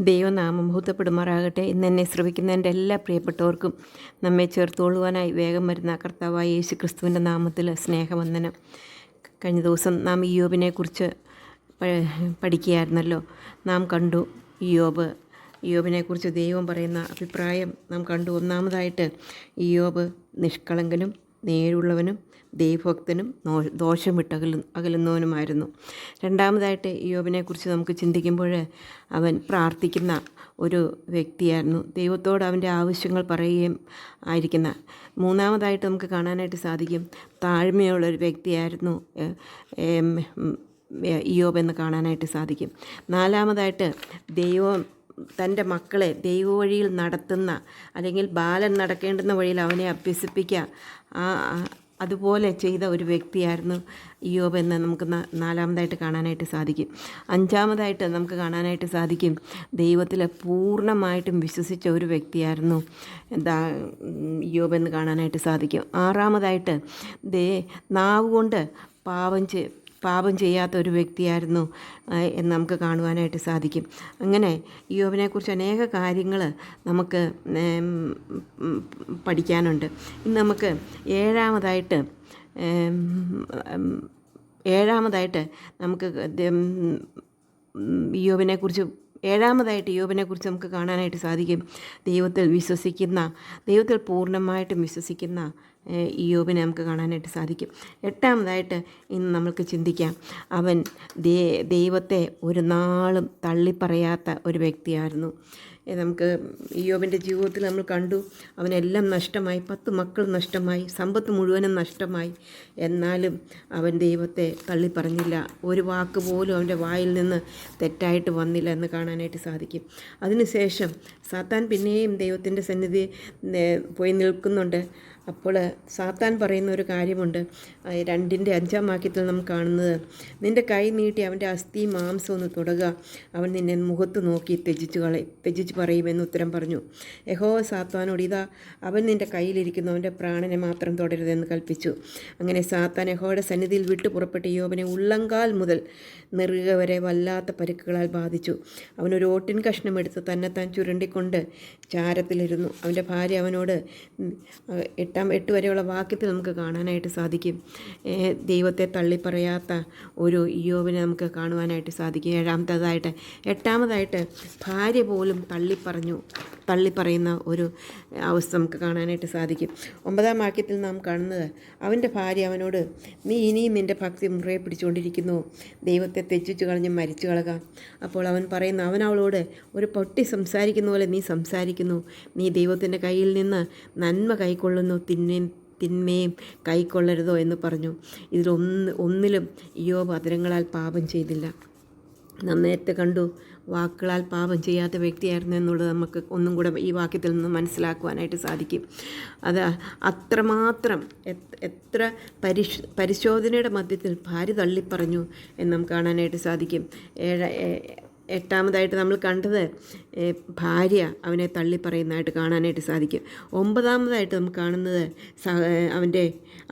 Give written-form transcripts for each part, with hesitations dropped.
ദൈവനാമം മഹത്വപ്പെടുമാറാകട്ടെ. ഇന്ന് എന്നെ ശ്രവിക്കുന്ന എൻ്റെ എല്ലാ പ്രിയപ്പെട്ടവർക്കും നമ്മെ ചേർത്തുകൊള്ളുവാനായി വേഗം വരുന്ന കർത്താവായ യേശു ക്രിസ്തുവിൻ്റെ നാമത്തിൽ സ്നേഹവന്ദനം. കഴിഞ്ഞ ദിവസം നാം ഇയ്യോബിനെക്കുറിച്ച് പഠിക്കുകയായിരുന്നല്ലോ. നാം കണ്ടു ഇയ്യോബിനെക്കുറിച്ച് ദൈവം പറയുന്ന അഭിപ്രായം നാം കണ്ടു. ഒന്നാമതായിട്ട് ഇയ്യോബ് നിഷ്കളങ്കനും നേരുള്ളവനും ദൈവഭക്തനും അകലുന്നവനുമായിരുന്നു. രണ്ടാമതായിട്ട് ഇയ്യോബിനെക്കുറിച്ച് നമുക്ക് ചിന്തിക്കുമ്പോൾ അവൻ പ്രാർത്ഥിക്കുന്ന ഒരു വ്യക്തിയായിരുന്നു. ദൈവത്തോട് അവൻ്റെ ആവശ്യങ്ങൾ പറയുകയും ആയിരിക്കുന്ന. മൂന്നാമതായിട്ട് നമുക്ക് കാണാനായിട്ട് സാധിക്കും, താഴ്മയുള്ളൊരു വ്യക്തിയായിരുന്നു ഇയ്യോബ് എന്ന് കാണാനായിട്ട് സാധിക്കും. നാലാമതായിട്ട് ദൈവം തൻ്റെ മക്കളെ വഴിയിൽ നടത്തുന്ന, അല്ലെങ്കിൽ ബാലൻ നടക്കേണ്ടുന്ന വഴിയിൽ അവനെ അഭ്യസിപ്പിക്കുക, അതുപോലെ ചെയ്ത ഒരു വ്യക്തിയായിരുന്നു ഇയ്യോബ് എന്ന് നമുക്ക് നാലാമതായിട്ട് കാണാനായിട്ട് സാധിക്കും. അഞ്ചാമതായിട്ട് നമുക്ക് കാണാനായിട്ട് സാധിക്കും, ദൈവത്തിൽ പൂർണ്ണമായിട്ടും വിശ്വസിച്ച ഒരു വ്യക്തിയായിരുന്നു ഇയ്യോബ് എന്ന് കാണാനായിട്ട് സാധിക്കും. ആറാമതായിട്ട് നാവ് കൊണ്ട് പാപം ചെയ്യാത്ത ഒരു വ്യക്തിയായിരുന്നു എന്ന് നമുക്ക് കാണുവാനായിട്ട് സാധിക്കും. അങ്ങനെ ഇയ്യോബിനെക്കുറിച്ച് അനേക കാര്യങ്ങൾ നമുക്ക് പഠിക്കാനുണ്ട്. ഇന്ന് നമുക്ക് ഏഴാമതായിട്ട് നമുക്ക് ഇയ്യോബിനെക്കുറിച്ച് നമുക്ക് കാണാനായിട്ട് സാധിക്കും, ദൈവത്തിൽ പൂർണ്ണമായിട്ടും വിശ്വസിക്കുന്ന ഇയ്യോബിനെ നമുക്ക് കാണാനായിട്ട് സാധിക്കും. എട്ടാമതായിട്ട് ഇന്ന് നമുക്ക് ചിന്തിക്കാം, അവൻ ദൈവത്തെ ഒരു നാളും തള്ളിപ്പറയാത്ത ഒരു വ്യക്തിയായിരുന്നു. നമുക്ക് ഇയ്യോബിൻ്റെ ജീവിതത്തിൽ നമ്മൾ കണ്ടു, അവനെല്ലാം നഷ്ടമായി, 10 മക്കൾ നഷ്ടമായി, സമ്പത്ത് മുഴുവനും നഷ്ടമായി. എന്നാലും അവൻ ദൈവത്തെ തള്ളിപ്പറഞ്ഞില്ല. ഒരു വാക്ക് പോലും അവൻ്റെ വായിൽ നിന്ന് തെറ്റായിട്ട് വന്നില്ല എന്ന് കാണാനായിട്ട് സാധിക്കും. അതിനുശേഷം സാത്താൻ പിന്നെയും ദൈവത്തിൻ്റെ സന്നിധി പോയി നിൽക്കുന്നുണ്ട്. അപ്പോൾ സാത്താൻ പറയുന്ന ഒരു കാര്യമുണ്ട്. 2:5 വാക്യത്തിൽ നാം കാണുന്നത്, നിൻ്റെ കൈ നീട്ടി അവൻ്റെ അസ്ഥി മാംസം ഒന്ന് തൊടുക, അവൻ നിന്നെ മുഖത്ത് നോക്കി ത്യജിച്ച് പറയുമെന്ന് ഉത്തരം പറഞ്ഞു. യഹോവ സാത്താനോട്, ഇതാ അവൻ നിൻ്റെ കയ്യിലിരിക്കുന്നു, അവൻ്റെ പ്രാണനെ മാത്രം തുടരുതെന്ന് കൽപ്പിച്ചു. അങ്ങനെ സാത്താൻ യഹോവയുടെ സന്നിധിയിൽ വിട്ടു പുറപ്പെട്ട് ഇയ്യോബിനെ ഉള്ളങ്കാൽ മുതൽ നെറുക വരെ വല്ലാത്ത പരുക്കുകളാൽ ബാധിച്ചു. അവനൊരു ഓട്ടിൻ കഷ്ണം എടുത്ത് തന്നെത്താൻ ചുരണ്ടിക്കൊണ്ട് ചാരത്തിലിരുന്നു. അവൻ്റെ ഭാര്യ അവനോട് 8 വരെയുള്ള വാക്യത്തിൽ നമുക്ക് കാണാനായിട്ട് സാധിക്കും, ദൈവത്തെ തള്ളിപ്പറയാത്ത ഒരു ഇയ്യോബിനെ നമുക്ക് കാണുവാനായിട്ട് സാധിക്കും. എട്ടാമതായിട്ട് ഭാര്യ പോലും തള്ളിപ്പറയുന്ന ഒരു അവസ്ഥ നമുക്ക് കാണാനായിട്ട് സാധിക്കും. 9 വാക്യത്തിൽ നാം കാണുന്നത്, അവൻ്റെ ഭാര്യ അവനോട്, നീ ഇനിയും നിൻ്റെ ഭക്തി മുറുകെ പിടിച്ചുകൊണ്ടിരിക്കുന്നു, ദൈവത്തെ ത്യജിച്ചു കളഞ്ഞ് മരിച്ചു കളക. അപ്പോൾ അവൻ അവളോട്, ഒരു പൊട്ടി സംസാരിക്കുന്ന പോലെ നീ സംസാരിക്കുന്നു, നീ ദൈവത്തിൻ്റെ കയ്യിൽ നിന്ന് നന്മ കൈക്കൊള്ളുന്നു, തിന്മയും കൈക്കൊള്ളരുതോ എന്ന് പറഞ്ഞു. ഒന്നിലും ഇയ്യോബ് അധരങ്ങളാൽ പാപം ചെയ്തില്ല. നാം നേരത്തെ കണ്ടു, വാക്കുകളാൽ പാപം ചെയ്യാത്ത വ്യക്തിയായിരുന്നു എന്നുള്ളത് നമുക്ക് ഒന്നും കൂടെ ഈ വാക്യത്തിൽ നിന്ന് മനസ്സിലാക്കുവാനായിട്ട് സാധിക്കും. അത് അത്രമാത്രം എത്ര പരിശോധനയുടെ മധ്യത്തിൽ ഭാര്യ തള്ളിപ്പറഞ്ഞു എന്ന് നമുക്ക് കാണാനായിട്ട് സാധിക്കും. എട്ടാമതായിട്ട് നമ്മൾ കണ്ടത് ഭാര്യ അവനെ തള്ളിപ്പറയുന്നതായിട്ട് കാണാനായിട്ട് സാധിക്കും. 9-ാമതായിട്ട് നമുക്ക് കാണുന്നത്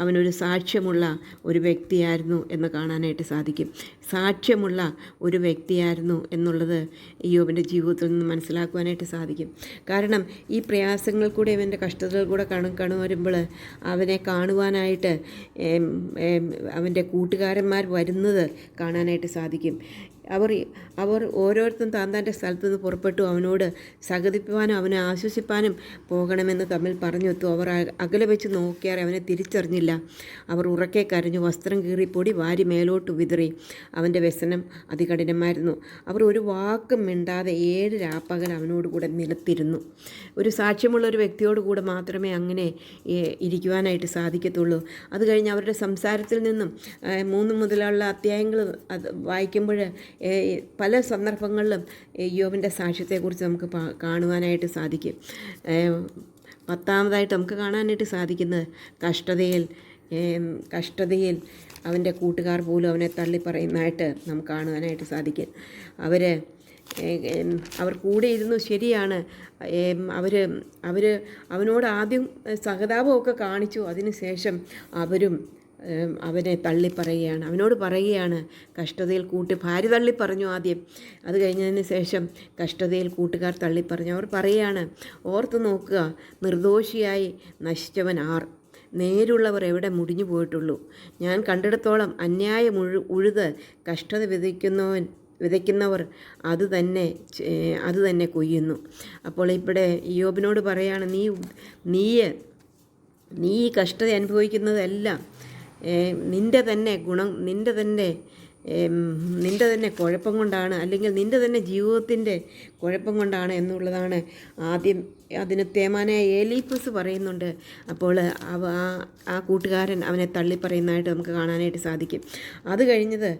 അവനൊരു സാക്ഷ്യമുള്ള ഒരു വ്യക്തിയായിരുന്നു എന്ന് കാണാനായിട്ട് സാധിക്കും. സാക്ഷ്യമുള്ള ഒരു വ്യക്തിയായിരുന്നു എന്നുള്ളത് ഇയ്യോബിൻ്റെ ജീവിതത്തിൽ നിന്ന് മനസ്സിലാക്കുവാനായിട്ട് സാധിക്കും. കാരണം ഈ പ്രയാസങ്ങൾ കൂടെ, ഇവൻ്റെ കഷ്ടതകൾ കൂടെ വരുമ്പോൾ അവനെ കാണുവാനായിട്ട് അവൻ്റെ കൂട്ടുകാരന്മാർ വരുന്നത് കാണാനായിട്ട് സാധിക്കും. അവർ ഓരോരുത്തരും താൻ്റെ സ്ഥലത്തു നിന്ന് പുറപ്പെട്ടു അവനോട് സഹതിപ്പാനും അവനെ ആശ്വസിപ്പാനും പോകണമെന്ന് തമ്മിൽ പറഞ്ഞൊത്തു. അവർ അകലെ വെച്ച് നോക്കിയാൽ അവനെ തിരിച്ചറിഞ്ഞില്ല. അവർ ഉറക്കെ കരഞ്ഞു, വസ്ത്രം കീറി പൊടി വാരി മേലോട്ട് വിതറി. അവൻ്റെ വ്യസനം അതികഠിനമായിരുന്നു. അവർ ഒരു വാക്കും മിണ്ടാതെ 7 രാപ്പകൽ അവനോട് കൂടെ നിലത്തിരുന്നു. ഒരു സാക്ഷ്യമുള്ള ഒരു വ്യക്തിയോട് കൂടെ മാത്രമേ അങ്ങനെ ഇരിക്കുവാനായിട്ട് സാധിക്കത്തുള്ളൂ. അത് കഴിഞ്ഞ് അവരുടെ സംസാരത്തിൽ നിന്നും 3 മുതലുള്ള അധ്യായങ്ങൾ വായിക്കുമ്പോൾ പല സന്ദർഭങ്ങളിലും ഇയ്യോബിൻ്റെ സാക്ഷ്യത്തെക്കുറിച്ച് നമുക്ക് കാണുവാനായിട്ട് സാധിക്കും. 10-ാമതായിട്ട് നമുക്ക് കാണാനായിട്ട് സാധിക്കുന്നത്, കഷ്ടതയിൽ അവൻ്റെ കൂട്ടുകാർ പോലും അവനെ തള്ളിപ്പറയുന്നതായിട്ട് നമുക്ക് കാണുവാനായിട്ട് സാധിക്കും. അവർ കൂടെ ഇരുന്നു, ശരിയാണ്. അവനോട് ആദ്യം സഹതാപമൊക്കെ കാണിച്ചു. അതിനുശേഷം അവരും അവനെ തള്ളിപ്പറയുകയാണ്. അവനോട് പറയുകയാണ്, കഷ്ടതയിൽ ഭാര്യ തള്ളിപ്പറഞ്ഞു ആദ്യം. അത് കഴിഞ്ഞതിന് ശേഷം കഷ്ടതയിൽ കൂട്ടുകാർ തള്ളിപ്പറഞ്ഞു. അവർ പറയുകയാണ്, ഓർത്ത് നോക്കുക, നിർദോഷിയായി നശിച്ചവൻ ആർ? നേരുള്ളവർ എവിടെ മുടിഞ്ഞു പോയിട്ടുള്ളൂ? ഞാൻ കണ്ടിടത്തോളം അന്യായം ഉഴുത് കഷ്ടത വിതയ്ക്കുന്നവർ അത് തന്നെ കൊയ്യുന്നു. അപ്പോൾ ഇവിടെ ഇയ്യോബിനോട് പറയാണ്, നീ ഈ കഷ്ടത അനുഭവിക്കുന്നതെല്ലാം നിൻ്റെ തന്നെ കുഴപ്പം കൊണ്ടാണ്, അല്ലെങ്കിൽ നിൻ്റെ തന്നെ ജീവിതത്തിൻ്റെ കുഴപ്പം കൊണ്ടാണ് എന്നുള്ളതാണ് ആദ്യം അതിന് തേമാനായ ഏലീഫസ് പറയുന്നുണ്ട്. അപ്പോൾ ആ കൂട്ടുകാരൻ അവനെ തള്ളിപ്പറയുന്നതായിട്ട് നമുക്ക് കാണാനായിട്ട് സാധിക്കും. അത് കഴിഞ്ഞത്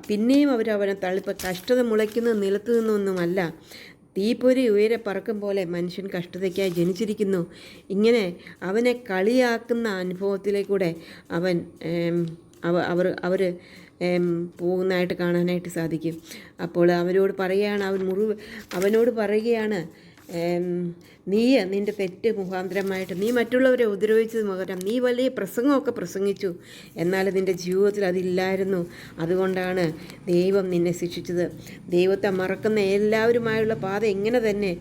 പിന്നെയും അവനെ കഷ്ടത മുളയ്ക്കുന്നത് നിലത്തു നിന്നൊന്നുമല്ല, തീപ്പൊരി ഉയരെ പറക്കും പോലെ മനുഷ്യൻ കഷ്ടതയ്ക്കായി ജനിച്ചിരിക്കുന്നു. ഇങ്ങനെ അവനെ കളിയാക്കുന്ന അനുഭവത്തിലേക്കൂടെ അവർ പോകുന്നതായിട്ട് കാണാനായിട്ട് സാധിക്കും. അപ്പോൾ അവനോട് പറയുകയാണ്, നിൻ്റെ തെറ്റ് മുഖാന്തരമായിട്ട് നീ മറ്റുള്ളവരെ ഉദ്രവിച്ചത് മുഖാന്തരം നീ വലിയ പ്രസംഗമൊക്കെ പ്രസംഗിച്ചു, എന്നാൽ നിൻ്റെ ജീവിതത്തിൽ അതില്ലായിരുന്നു. അതുകൊണ്ടാണ് ദൈവം നിന്നെ ശിക്ഷിച്ചത്. ദൈവത്തെ മറക്കുന്ന എല്ലാവരുമായുള്ള പാത ഇങ്ങനെ തന്നെ,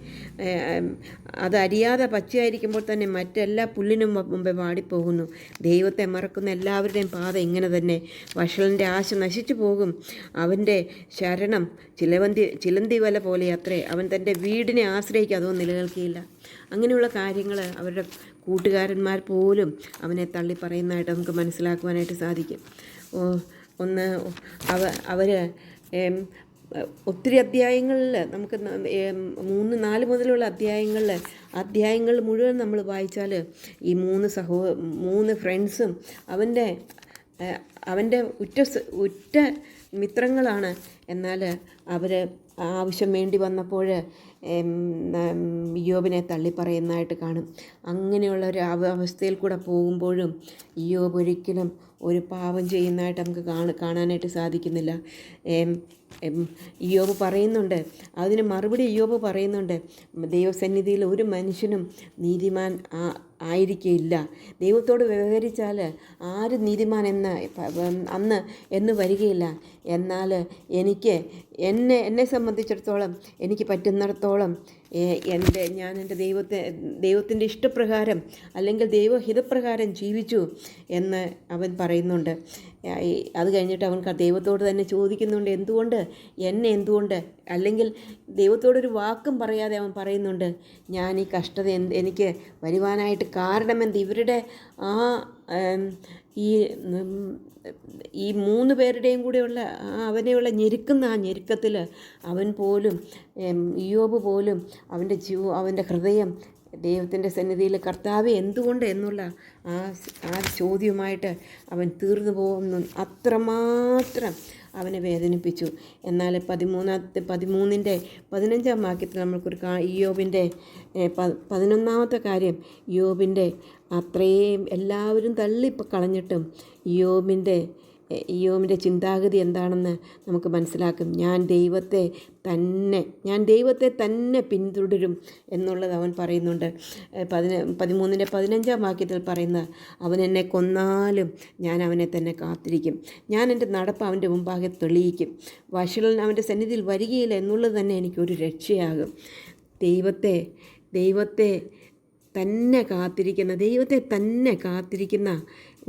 അത് അറിയാതെ പച്ചയായിരിക്കുമ്പോൾ തന്നെ മറ്റെല്ലാ പുല്ലിനും മുമ്പേ വാടിപ്പോകുന്നു. ദൈവത്തെ മറക്കുന്ന എല്ലാവരുടെയും പാത ഇങ്ങനെ തന്നെ. വഷളൻ്റെ ആശ നശിച്ചു പോകും, അവൻ്റെ ശരണം ചിലന്തി വല പോലെ അത്രേ. അവൻ തൻ്റെ വീടിനെ ആശ്രയിക്കുക, അതൊന്നും നിലനിൽക്കുകയില്ല. അങ്ങനെയുള്ള കാര്യങ്ങൾ അവരുടെ കൂട്ടുകാരന്മാർ പോലും അവനെ തള്ളിപ്പറയുന്നതായിട്ട് നമുക്ക് മനസ്സിലാക്കുവാനായിട്ട് സാധിക്കും. അവർ ഒത്തിരി അധ്യായങ്ങളിൽ നമുക്ക് 3-4 മുതലുള്ള അധ്യായങ്ങൾ മുഴുവൻ നമ്മൾ വായിച്ചാൽ ഈ 3 ഫ്രണ്ട്സും അവൻ്റെ ഉറ്റ മിത്രങ്ങളാണ്. എന്നാൽ അവർ ആവശ്യം വേണ്ടി വന്നപ്പോൾ ഇയ്യോബിനെ തള്ളിപ്പറയുന്നതായിട്ട് കാണും. അങ്ങനെയുള്ള ഒരു അവസ്ഥയിൽ കൂടെ പോകുമ്പോഴും ഇയ്യോബ് ഒരിക്കലും ഒരു പാപം ചെയ്യുന്നതായിട്ട് നമുക്ക് കാണാനായിട്ട് സാധിക്കുന്നില്ല. ഇയ്യോബ് പറയുന്നുണ്ട്, അതിന് മറുപടി ഇയ്യോബ് പറയുന്നുണ്ട്, ദൈവസന്നിധിയിൽ ഒരു മനുഷ്യനും നീതിമാൻ ആയിരിക്കില്ല. ദൈവത്തോട് വ്യവഹരിച്ചാൽ ആരും നീതിമാൻ എന്ന് വരികയില്ല. എന്നാൽ എന്നെ സംബന്ധിച്ചിടത്തോളം എനിക്ക് പറ്റുന്നിടത്തോളം ഞാൻ എൻ്റെ ദൈവത്തിൻ്റെ ഇഷ്ടപ്രകാരം അല്ലെങ്കിൽ ദൈവഹിതപ്രകാരം ജീവിച്ചു എന്ന് അവൻ പറയുന്നുണ്ട്. അത് കഴിഞ്ഞിട്ട് അവൻ ദൈവത്തോട് തന്നെ ചോദിക്കുന്നുണ്ട്, എന്തുകൊണ്ട് അല്ലെങ്കിൽ ദൈവത്തോടൊരു വാക്കും പറയാതെ അവൻ പറയുന്നുണ്ട്, ഞാൻ ഈ കഷ്ടത എനിക്ക് വരുവാനായിട്ട് കാരണമെന്ത്? ഇവരുടെ ഈ 3 പേരുടെയും കൂടെയുള്ള അവനെയുള്ള ഞെരുക്കുന്ന ഞെരുക്കത്തിൽ ഇയ്യോബ് പോലും അവൻ്റെ ഹൃദയം ദൈവത്തിൻ്റെ സന്നിധിയിൽ കർത്താവേ എന്തുകൊണ്ട് എന്നുള്ള ആ ചോദ്യവുമായിട്ട് അവൻ തീർന്നു പോകുന്നു. അത്രമാത്രം അവനെ വേദനിപ്പിച്ചു. എന്നാൽ 13-ന്റെ 15-ാം വാക്യത്തിൽ നമ്മൾക്കൊരു ഇയ്യോബിൻ്റെ 11-ാമത്തെ കാര്യം, ഇയ്യോബിൻ്റെ അത്രയും എല്ലാവരും കളഞ്ഞിട്ടും ഇയ്യോബിൻ്റെ ചിന്താഗതി എന്താണെന്ന് നമുക്ക് മനസ്സിലാക്കും. ഞാൻ ദൈവത്തെ തന്നെ പിന്തുടരും എന്നുള്ളത് അവൻ പറയുന്നുണ്ട്. 13-ന്റെ 15-ാം വാക്യത്തിൽ പറയുന്ന, അവൻ എന്നെ കൊന്നാലും ഞാൻ അവനെ തന്നെ കാത്തിരിക്കും, ഞാൻ എൻ്റെ നടപ്പ് അവൻ്റെ മുമ്പാകെ തെളിയിക്കും, വഷളൻ അവൻ്റെ സന്നിധിയിൽ വരികയില്ല എന്നുള്ളത് തന്നെ എനിക്കൊരു രക്ഷയാകും. ദൈവത്തെ തന്നെ കാത്തിരിക്കുന്ന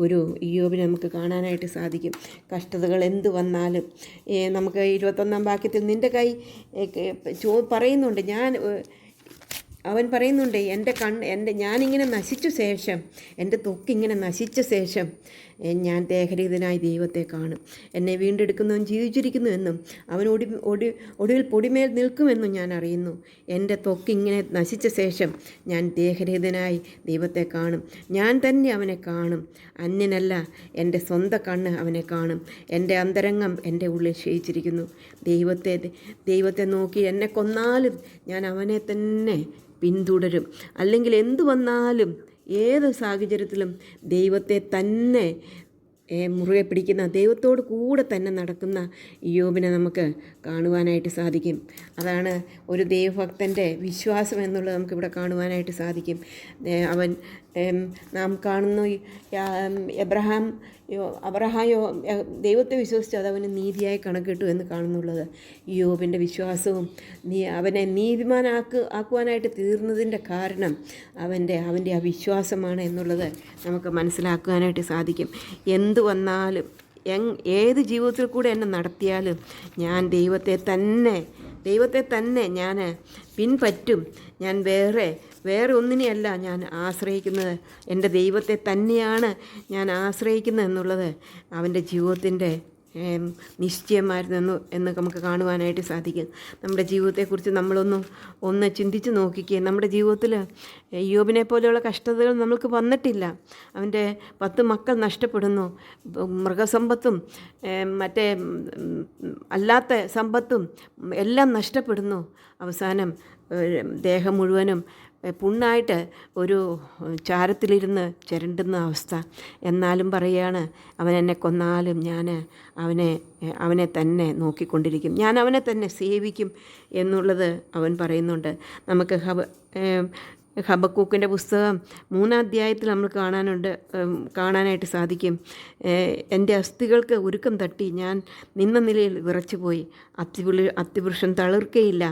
ഒരു ഇയ്യോബിനെ നമുക്ക് കാണാനായിട്ട് സാധിക്കും. കഷ്ടതകൾ എന്ത് വന്നാലും നമുക്ക് 21-ാം വാക്യത്തിൽ നിൻ്റെ കൈ പറയുന്നുണ്ട്, അവൻ പറയുന്നുണ്ട്, ഞാനിങ്ങനെ നശിച്ച ശേഷം, എൻ്റെ ത്വക്കിങ്ങനെ നശിച്ച ശേഷം ഞാൻ ദേഹരഹിതനായി ദൈവത്തെ കാണും. എന്നെ വീണ്ടെടുക്കുന്നവൻ ജീവിച്ചിരിക്കുന്നു എന്നും അവൻ ഒടുവിൽ പൊടിമേൽ നിൽക്കുമെന്നും ഞാൻ അറിയുന്നു. എൻ്റെ ത്വക്കിങ്ങനെ നശിച്ച ശേഷം ഞാൻ ദേഹരഹിതനായി ദൈവത്തെ കാണും. ഞാൻ തന്നെ അവനെ കാണും, അന്യനല്ല, എൻ്റെ സ്വന്തം കണ്ണ് അവനെ കാണും. എൻ്റെ അന്തരംഗം എൻ്റെ ഉള്ളിൽ ക്ഷയിച്ചിരിക്കുന്നു. ദൈവത്തെ നോക്കി എന്നെ കൊന്നാലും ഞാൻ അവനെ തന്നെ പിന്തുടരും. അല്ലെങ്കിൽ എന്തു വന്നാലും ഏത് സാഹചര്യത്തിലും ദൈവത്തെ തന്നെ മുറുകെ പിടിക്കുന്ന, ദൈവത്തോട് കൂടെ തന്നെ നടക്കുന്ന ഇയ്യോബിനെ നമുക്ക് കാണുവാനായിട്ട് സാധിക്കും. അതാണ് ഒരു ദൈവഭക്തൻ്റെ വിശ്വാസം എന്നുള്ളത് നമുക്കിവിടെ കാണുവാനായിട്ട് സാധിക്കും. അവൻ നാം കാണുന്നു. അബ്രഹാം ദൈവത്തെ വിശ്വസിച്ച് അത് അവന് നീതിയായി കണക്കിട്ടു എന്ന് കാണുന്നുള്ളത്. യോബിൻ്റെ വിശ്വാസവും അവനെ ആക്കുവാനായിട്ട് തീർന്നതിൻ്റെ കാരണം അവൻ്റെ ആ വിശ്വാസമാണ് എന്നുള്ളത് നമുക്ക് മനസ്സിലാക്കുവാനായിട്ട് സാധിക്കും. എന്തു വന്നാലും ഏത് ജീവിതത്തിൽ കൂടെ എന്നെ നടത്തിയാലും ഞാൻ ദൈവത്തെ തന്നെ ഞാൻ പിൻപറ്റും. ഞാൻ വേറെ ഒന്നിനെയല്ല ഞാൻ ആശ്രയിക്കുന്നത്, എൻ്റെ ദൈവത്തെ തന്നെയാണ് ഞാൻ ആശ്രയിക്കുന്നത് എന്നുള്ളത് അവൻ്റെ ജീവിതത്തിൻ്റെ നിശ്ചയമായിരുന്നു എന്ന് നമുക്ക് കാണുവാനായിട്ട് സാധിക്കും. നമ്മുടെ ജീവിതത്തെക്കുറിച്ച് ഒന്ന് ചിന്തിച്ച് നോക്കിക്കുക. നമ്മുടെ ജീവിതത്തിൽ യോബിനെ പോലെയുള്ള കഷ്ടതകൾ നമ്മൾക്ക് വന്നിട്ടില്ല. അവൻ്റെ 10 മക്കൾ നഷ്ടപ്പെടുന്നു, മൃഗസമ്പത്തും മറ്റേ അല്ലാത്ത സമ്പത്തും എല്ലാം നഷ്ടപ്പെടുന്നു. അവസാനം ദേഹം മുഴുവനും പുണ്ണായിട്ട് ഒരു ചാരത്തിലിരുന്ന് ചിരണ്ടുന്ന അവസ്ഥ. എന്നാലും പറയുകയാണ്, അവൻ എന്നെ കൊന്നാലും ഞാൻ അവനെ തന്നെ നോക്കിക്കൊണ്ടിരിക്കും, ഞാൻ അവനെ തന്നെ സേവിക്കും എന്നുള്ളത് അവൻ പറയുന്നുണ്ട്. നമുക്ക് ഹബക്കൂക്കിൻ്റെ പുസ്തകം 3-ാം അധ്യായത്തിൽ നമ്മൾ കാണാനായിട്ട് സാധിക്കും. എൻ്റെ അസ്ഥികൾക്ക് ഉരുക്കം തട്ടി, ഞാൻ നിന്ന നിലയിൽ വിറച്ചുപോയി. അത്തിവൃക്ഷം തളിർക്കയില്ല,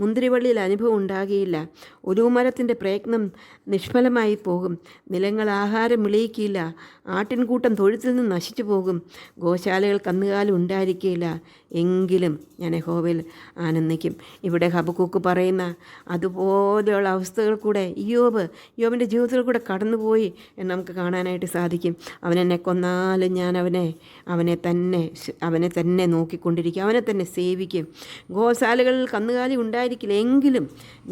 മുന്തിരിവള്ളിയിൽ അനുഭവം ഉണ്ടാകുകയില്ല. ഒലിവുമരത്തിൻ്റെ പ്രയത്നം നിഷ്ഫലമായി പോകും. നിലങ്ങൾ ആഹാരം വിളയിക്കില്ല, ആട്ടിൻകൂട്ടം തൊഴുത്തിൽ നിന്ന് നശിച്ചു പോകും. ഗോശാലകൾ കന്നുകാലം ഉണ്ടായിരിക്കുകയില്ല. എങ്കിലും ഞാൻ യഹോവയിൽ ആനന്ദിക്കും. ഇവിടെ ഹബക്കൂക്ക് പറയുന്ന അതുപോലെയുള്ള അവസ്ഥകൾ കൂടെ യോബിൻ്റെ ജീവിതത്തിൽ കൂടെ കടന്നുപോയി എന്ന് നമുക്ക് കാണാനായിട്ട് സാധിക്കും. അവനെന്നെ കൊന്നാലും ഞാൻ അവനെ തന്നെ നോക്കിക്കൊണ്ടിരിക്കും, അവനെ തന്നെ സേവിക്കും. ഗോശാലകളിൽ കന്നുകാലി ഉണ്ടായിരിക്കില്ല, എങ്കിലും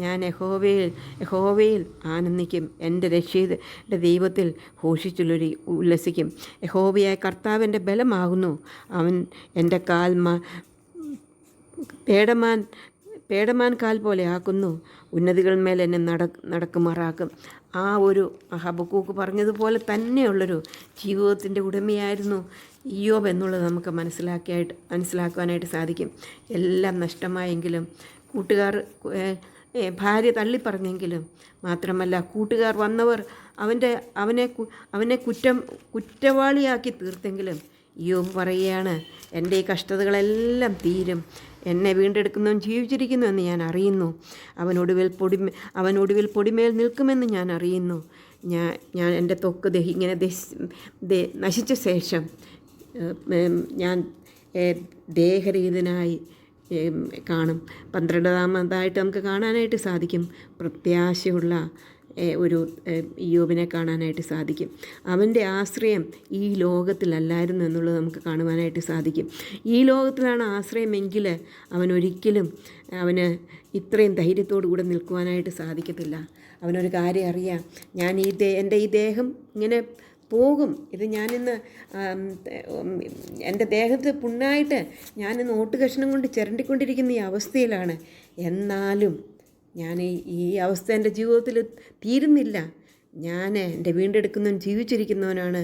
ഞാൻ യഹോവയിൽ ആനന്ദിക്കും. എൻ്റെ രക്ഷയുടെ ദൈവത്തിൽ ഉല്ലസിക്കും. യഹോവയായ കർത്താവിൻ്റെ ബലമാകുന്നു. അവൻ എൻ്റെ കാൽ പേടമാൻ കാൽ പോലെ ആക്കുന്നു. ഉന്നതികൾ മേൽ എന്നെ നടക്കുമാറാക്കും. ആ ഒരു ഹബക്കൂക്ക് പറഞ്ഞതുപോലെ തന്നെയുള്ളൊരു ജീവിതത്തിൻ്റെ ഉടമയായിരുന്നു ഇയ്യോബ് എന്നുള്ളത് നമുക്ക് മനസ്സിലാക്കുവാനായിട്ട് സാധിക്കും. എല്ലാം നഷ്ടമായെങ്കിലും, ഭാര്യ തള്ളിപ്പറഞ്ഞെങ്കിലും, മാത്രമല്ല കൂട്ടുകാർ വന്നവർ അവനെ കുറ്റവാളിയാക്കി തീർത്തെങ്കിലും, ഇയ്യോബ് പറയുകയാണ്, എൻ്റെ ഈ കഷ്ടതകളെല്ലാം തീരും, എന്നെ വീണ്ടെടുക്കുന്നവൻ ജീവിച്ചിരിക്കുന്നു എന്ന് ഞാൻ അറിയുന്നു. അവനൊടുവിൽ പൊടിമേൽ നിൽക്കുമെന്ന് ഞാൻ അറിയുന്നു. ഞാൻ എൻ്റെ ത്വക്ക് ഇങ്ങനെ നശിച്ച ശേഷം ഞാൻ ദേഹരഹിതനായി കാണും. 12-ാമതായിട്ട് നമുക്ക് കാണാനായിട്ട് സാധിക്കും, പ്രത്യാശയുള്ള ഒരു ഇയ്യോബിനെ കാണാനായിട്ട് സാധിക്കും. അവൻ്റെ ആശ്രയം ഈ ലോകത്തിലല്ലായിരുന്നു എന്നുള്ളത് നമുക്ക് കാണുവാനായിട്ട് സാധിക്കും. ഈ ലോകത്തിലാണ് ആശ്രയമെങ്കിൽ അവനൊരിക്കലും ഇത്രയും ധൈര്യത്തോടു കൂടെ നിൽക്കുവാനായിട്ട് സാധിക്കത്തില്ല. അവനൊരു കാര്യം അറിയാം, ഞാൻ എൻ്റെ ഈ ദേഹം ഇങ്ങനെ പോകും, ഇത് ഞാനിന്ന് എൻ്റെ ദേഹത്ത് പുണ്ണായിട്ട് ഞാനിന്ന് ഓട്ടുകഷ്ണം കൊണ്ട് ചിരണ്ടിക്കൊണ്ടിരിക്കുന്ന ഈ അവസ്ഥയിലാണ്. എന്നാലും ഞാൻ ഈ അവസ്ഥ എൻ്റെ ജീവിതത്തിൽ തീരുന്നില്ല. ഞാൻ എൻ്റെ വീണ്ടെടുക്കുന്നവൻ ജീവിച്ചിരിക്കുന്നവനാണ്.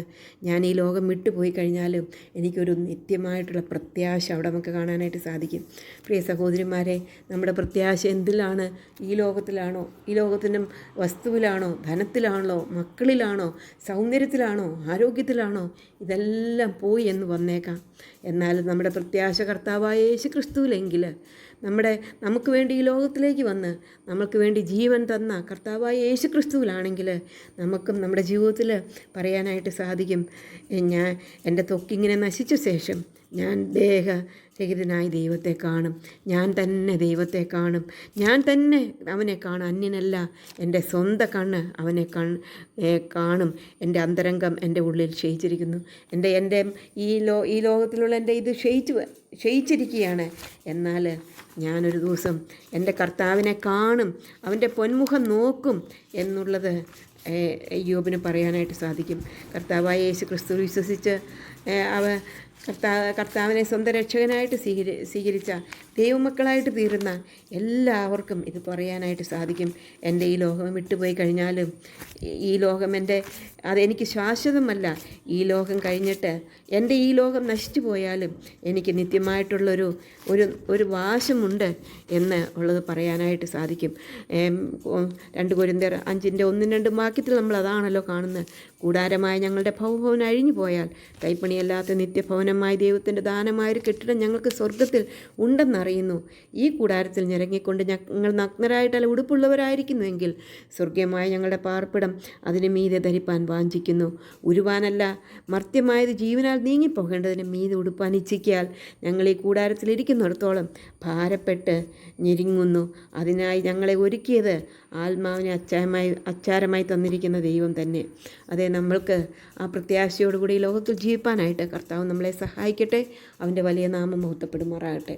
ഞാൻ ഈ ലോകം വിട്ടുപോയി കഴിഞ്ഞാലും എനിക്കൊരു നിത്യമായിട്ടുള്ള പ്രത്യാശ അവിടെ നമുക്ക് കാണാനായിട്ട് സാധിക്കും. പ്രിയ സഹോദരിമാരെ, നമ്മുടെ പ്രത്യാശ എന്തിലാണ്? ഈ ലോകത്തിലാണോ? ഈ ലോകത്തിൻ്റെ വസ്തുവിലാണോ? ധനത്തിലാണോ? മക്കളിലാണോ? സൗന്ദര്യത്തിലാണോ? ആരോഗ്യത്തിലാണോ? ഇതെല്ലാം പോയി എന്ന് വന്നേക്കാം. എന്നാൽ നമ്മുടെ പ്രത്യാശ കർത്താവായ യേശു ക്രിസ്തുവിലെങ്കിൽ, നമുക്ക് വേണ്ടി ഈ ലോകത്തിലേക്ക് വന്ന് നമുക്ക് വേണ്ടി ജീവൻ തന്ന കർത്താവായ യേശു ക്രിസ്തുവിലാണെങ്കിൽ, നമുക്കും നമ്മുടെ ജീവിതത്തിൽ പറയാനായിട്ട് സാധിക്കും, എൻ്റെ ത്വക്കിങ്ങനെ നശിച്ച ശേഷം ഞാൻ ദേഹരഹിതനായി ദൈവത്തെ കാണും. ഞാൻ തന്നെ ദൈവത്തെ കാണും. ഞാൻ തന്നെ അവനെ കാണും. അന്യനല്ല, എൻ്റെ സ്വന്തം കണ്ണ് അവനെ കാണും. എൻ്റെ അന്തരംഗം എൻ്റെ ഉള്ളിൽ ക്ഷയിച്ചിരിക്കുന്നു. എൻ്റെ ഈ ലോകത്തിലുള്ള എൻ്റെ ഇത് ക്ഷയിച്ചിരിക്കുകയാണ്. എന്നാൽ ഞാനൊരു ദിവസം എൻ്റെ കർത്താവിനെ കാണും, അവൻ്റെ പൊന്മുഖം നോക്കും എന്നുള്ളത് യോബിന് പറയാനായിട്ട് സാധിക്കും. കർത്താവായ യേശു ക്രിസ്തു വിശ്വസിച്ച് കർത്താവിനെ സ്വന്തം രക്ഷകനായിട്ട് സ്വീകരിച്ച ദൈവമക്കളായിട്ട് തീരുന്ന എല്ലാവർക്കും ഇത് പറയാനായിട്ട് സാധിക്കും. എൻ്റെ ഈ ലോകം വിട്ടുപോയി കഴിഞ്ഞാലും ഈ ലോകം അതെനിക്ക് ശാശ്വതമല്ല. ഈ ലോകം കഴിഞ്ഞിട്ട് എൻ്റെ ഈ ലോകം നശിച്ചു പോയാലും എനിക്ക് നിത്യമായിട്ടുള്ളൊരു ഒരു വാശമുണ്ട് എന്ന് ഉള്ളത് പറയാനായിട്ട് സാധിക്കും. 2 കൊരിന്ത്യർ 5:1-2 വാക്യത്തിൽ നമ്മൾ അതാണല്ലോ കാണുന്നത്. കൂടാരമായ ഞങ്ങളുടെ ഭവഭവനം അഴിഞ്ഞു പോയാൽ കൈപ്പണിയല്ലാത്ത നിത്യഭവനമായ ദൈവത്തിൻ്റെ ദാനമായൊരു കെട്ടിടം ഞങ്ങൾക്ക് സ്വർഗത്തിൽ ഉണ്ടെന്നറിയുന്നു. ഈ കൂടാരത്തിൽ ഞെരങ്ങിക്കൊണ്ട് ഞങ്ങൾ നഗ്നരായിട്ടല്ല ഉടുപ്പുള്ളവരായിരിക്കുന്നുവെങ്കിൽ സ്വർഗീയമായ ഞങ്ങളുടെ പാർപ്പിടം അതിന് മീതെ ധരിപ്പാൻ വാഞ്ചിക്കുന്നു. ഉരുവാനല്ല മർത്യമായത് ജീവനാൽ നീങ്ങിപ്പോകേണ്ടതിന് മീതെ ഉടുപ്പാൻ ഇച്ഛിക്കാൽ ഞങ്ങൾ ഈ കൂടാരത്തിലിരിക്കുന്നിടത്തോളം ഭാരപ്പെട്ട് ഞെരുങ്ങുന്നു. അതിനായി ഞങ്ങളെ ഒരുക്കിയത് ആത്മാവിനെ അച്ചാരമായി തന്നിരിക്കുന്ന ദൈവം തന്നെ. അതേ, നമ്മൾക്ക് ആ പ്രത്യാശയോടുകൂടി ഈ ലോകത്തിൽ ജീവിപ്പാനായിട്ട് കർത്താവ് നമ്മളെ സഹായിക്കട്ടെ. അവൻ്റെ വലിയ നാമം മഹത്വപ്പെടുമാറാകട്ടെ.